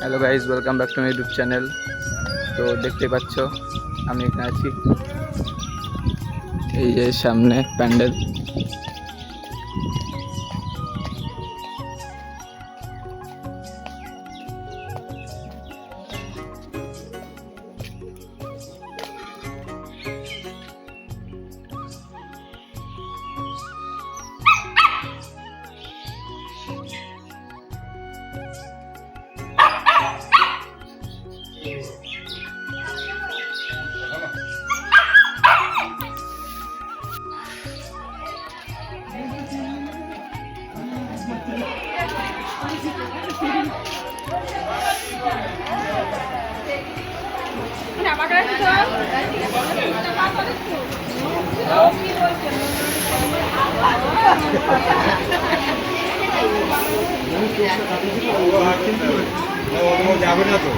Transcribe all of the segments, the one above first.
Hello guys, welcome back to my YouTube channel. তো দেখতে পাচ্ছ আমি এখানে আছি, এই যে সামনে প্যান্ডেল। যাবে না তো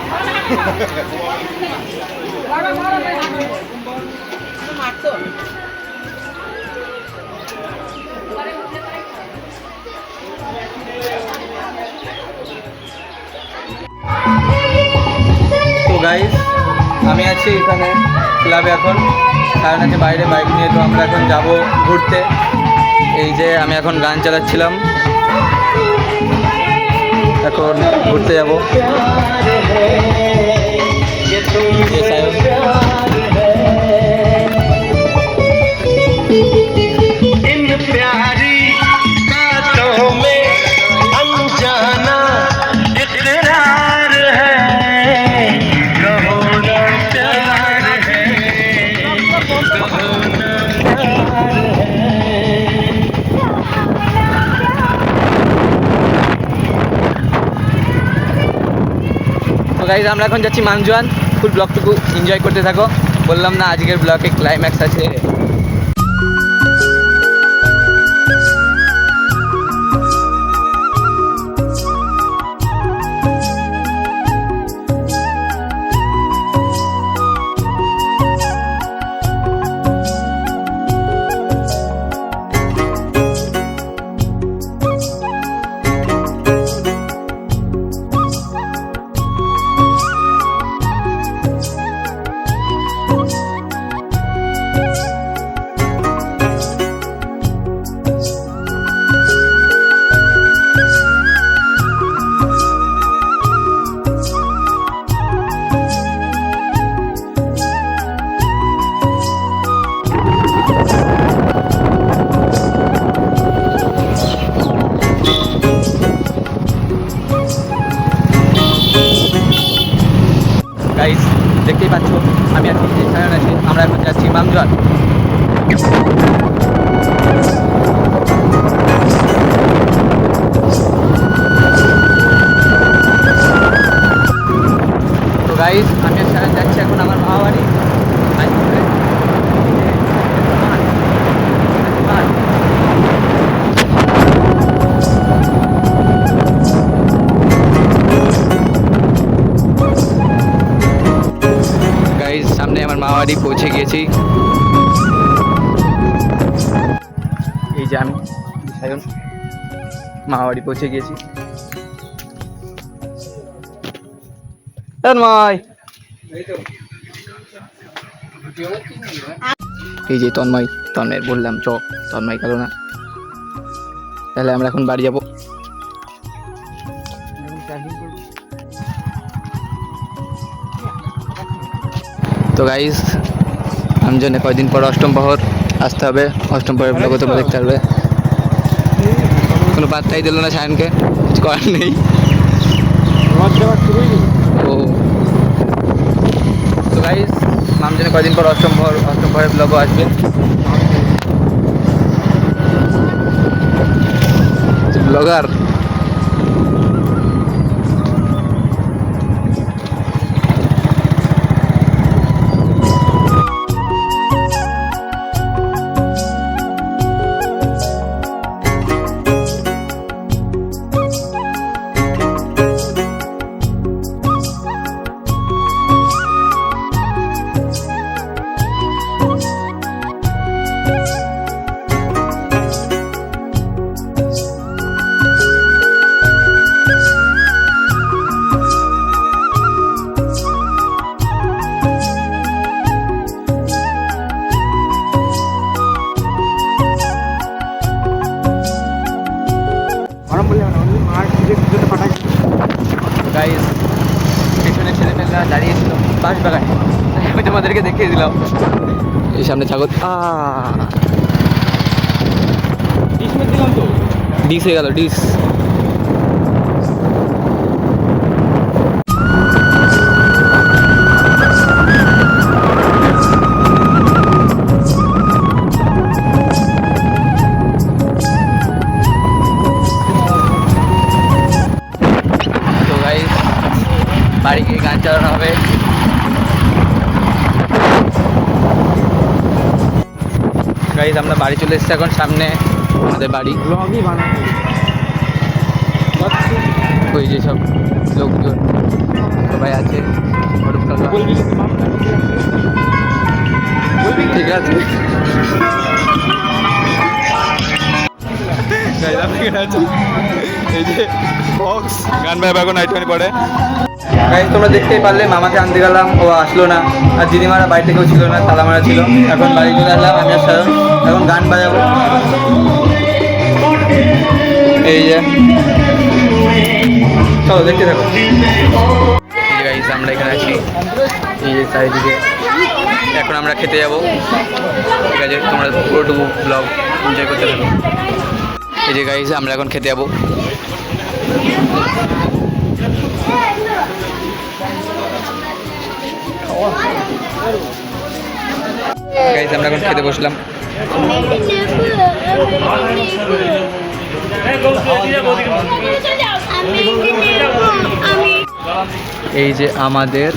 গাইজ আমি আছি এখানে ক্লাবে এখন, কারণ আছে বাইরে বাইক নিয়ে। তো আমরা এখন যাব ঘুরতে। এই যে আমি এখন গান চালাচ্ছিলাম, এখন ঘুরতে যাব। গাইজ আমরা এখন যাচ্ছি মানজুয়ান। ফুল ব্লগটুকু এনজয় করতে থাকো। বললাম না আজকের ব্লগে ক্লাইম্যাক্স আছে। গাইজ দেখতেই পাচ্ছ আমি আছি সায়ন আছি, আমরা এখন যাচ্ছি মামজুয়ান। তো গাইজ আমি আর সায়ন যাচ্ছি এখন আমার মামা বাড়ি। সামনে আমার মামাবাড়ি পৌঁছে গিয়েছি। এই যে আমি সায়ন মামাবাড়ি পৌঁছে গিয়েছি। এই যে তন্ময় বললাম তন্ময় গেল না, তাহলে আমরা এখন বাড়ি যাবো। তো গাইস আমজনে কয়েকদিন পর অষ্টম প্রহর আসতে হবে, অষ্টম প্রহরের ব্লগও তোমরা দেখতে পারবে। কোনো বার্তাই দিল না সায়নকে, কিছু করার নেই। তো গাইস আমজনে কয়েকদিন পর অষ্টম প্রহরের ব্লগও আসবে। ব্লগার গাইস পেছনে ছেলেমেয়েরা দাঁড়িয়েছিল বাঁশ বাগানে, আমি তোমাদেরকে দেখিয়ে দিলাম। এই সামনে ছাগল ডিস হয়ে গেল ডিস। তো গাইস বাড়ি গিয়ে গান চালানো হবে। গাইস আমরা বাড়ি চলে এসেছি এখন, সামনে আমাদের বাড়ি। ওই যে সব লোকজন সবাই আছে, ঠিক আছে। এই যে বক্স গান ভাই এখন নাইট পড়ে। গাইস তোমরা দেখতেই পারলে মামাকে আনতে গেলাম, ও আসলো না, আর দিদিমারা বাড়িতে কেউ ছিল না, তালা মারা ছিল। এখন বাড়ি চলে আসলাম আমি আর সায়ন, এখন গান বাজাবো। এই যে চলো দেখতে থাকো। গাইস আমরা এখানে আছি, এই যে চারিদিকে। এখন আমরা খেতে যাবো, ঠিক আছে? তোমরা পুরোটুকু ব্লগ এনজয় করতে থাকো। এই যে গাইস আমরা এখন খেতে যাবো। গাইস আমরা এখন খেতে বসলাম। এই যে আমাদের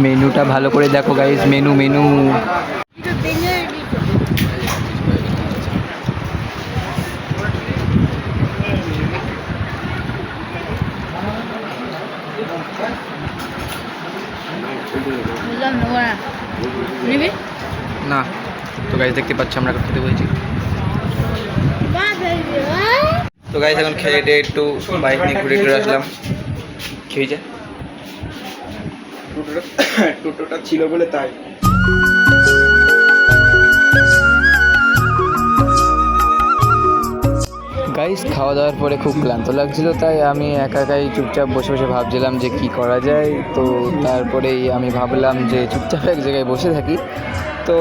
মেনুটা ভালো করে দেখো গাইস, মেনু মেনু না। তো গাইস দেখতে পাচ্ছ আমরা এখন খেতে বলছি। তো গাইস এখন খেয়ে দিয়ে একটু বাইক নিয়ে ঘুরে ঘুরে আসলাম। খেয়ে যা টোটোটা ছিল বলে তাই। গাইস খাওয়া দাওয়ার পরে খুব ক্লান্ত লাগছিল, তাই আমি একাই চুপচাপ বসে বসে ভাবছিলাম যে কি করা যায়। তো তারপরেই আমি ভাবলাম যে চুপচাপ এক জায়গায় বসে থাকি। তো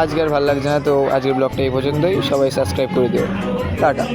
আজকে আর ভালো লাগছে না, তো আজকের ব্লগটা এই পর্যন্তই। সবাই সাবস্ক্রাইব করে দিও। টাটা।